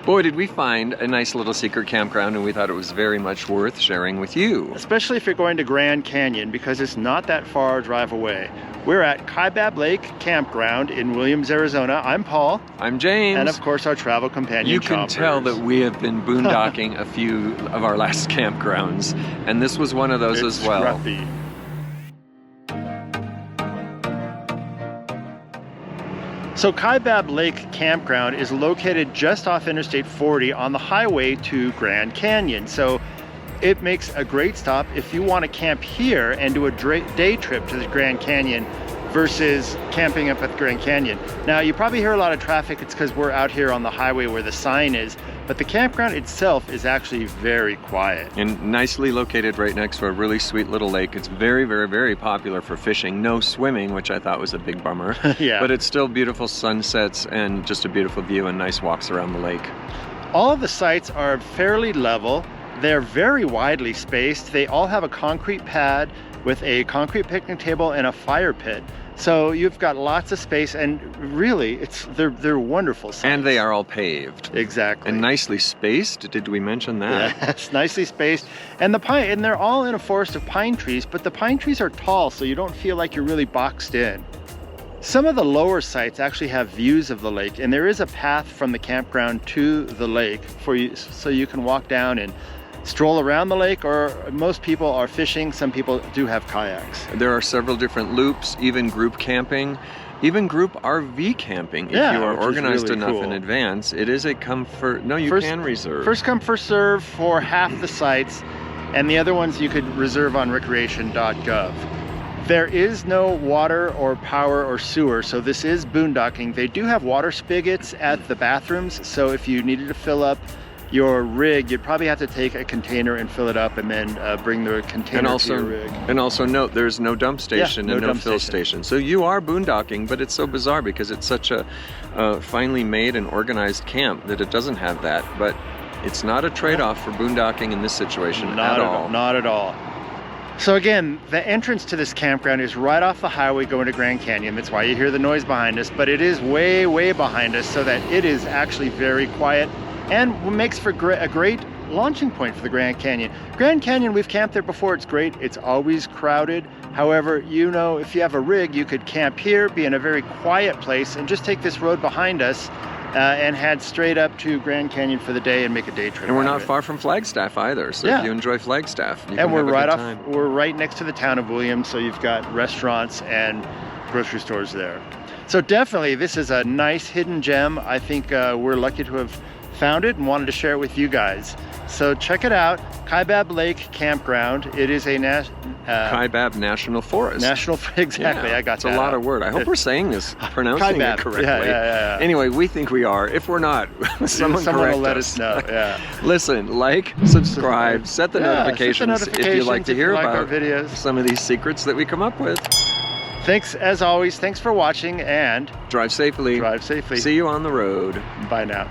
Boy, did we find a nice little secret campground, and we thought it was very much worth sharing with you. Especially if you're going to Grand Canyon, because it's not that far a drive away. We're at Kaibab Lake Campground in Williams, Arizona. I'm Paul. I'm James. And of course our travel companion, You can tell that we have been boondocking a few of our last campgrounds, and this was one of those as well. Scruffy. So Kaibab Lake Campground is located just off Interstate 40 on the highway to Grand Canyon. So it makes a great stop if you want to camp here and do a day trip to the Grand Canyon versus camping up at the Grand Canyon. Now you probably hear a lot of traffic. It's because we're out here on the highway where the sign is, but the campground itself is actually very quiet. And nicely located right next to a really sweet little lake. It's very, very, very popular for fishing. No swimming, which I thought was a big bummer. Yeah. But it's still beautiful sunsets and just a beautiful view and nice walks around the lake. All of the sites are fairly level. They're very widely spaced. They all have a concrete pad with a concrete picnic table and a fire pit. So you've got lots of space, and really, they're wonderful sites. And they are all paved. Exactly. And nicely spaced. Did we mention that? Yes, nicely spaced. And they're all in a forest of pine trees, but the pine trees are tall, so you don't feel like you're really boxed in. Some of the lower sites actually have views of the lake, and there is a path from the campground to the lake for you, so you can walk down and stroll around the lake, or most people are fishing. Some people do have kayaks. There are several different loops, even group camping, even group RV camping. If you are organized really enough cool. in advance, it is a comfort. No, you can reserve. First come, first serve for half the sites, and the other ones you could reserve on recreation.gov. There is no water or power or sewer, so this is boondocking. They do have water spigots at the bathrooms, so if you needed to fill up your rig, you'd probably have to take a container and fill it up and then bring the container to your rig. And also note, there's no dump station and no fill station. So you are boondocking, but it's so bizarre because it's such a finely made and organized camp that it doesn't have that. But it's not a trade-off for boondocking in this situation at all. Not at all. So again, the entrance to this campground is right off the highway going to Grand Canyon. That's why you hear the noise behind us, but it is way, way behind us, so that it is actually very quiet and makes for a great launching point for the Grand Canyon. Grand Canyon, we've camped there before. It's great. It's always crowded. However, you know, if you have a rig, you could camp here, be in a very quiet place, and just take this road behind us and head straight up to Grand Canyon for the day and make a day trip. And we're not far from Flagstaff either, so if you enjoy Flagstaff, you can we're have a right good off. time. We're right next to the town of Williams, so you've got restaurants and grocery stores there. So definitely, this is a nice hidden gem. I think we're lucky to have found it and wanted to share it with you guys. So check it out, Kaibab Lake Campground. It is a Kaibab National Forest. Exactly, yeah, I got it's that. It's a lot of word. I hope we're saying this, pronouncing it correctly. Yeah. Anyway, we think we are. If we're not, someone will let us know. Yeah. Listen, like, subscribe, set the notifications if you'd like to hear about our videos. Some of these secrets that we come up with. Thanks, as always. Thanks for watching, and drive safely. Drive safely. See you on the road. Bye now.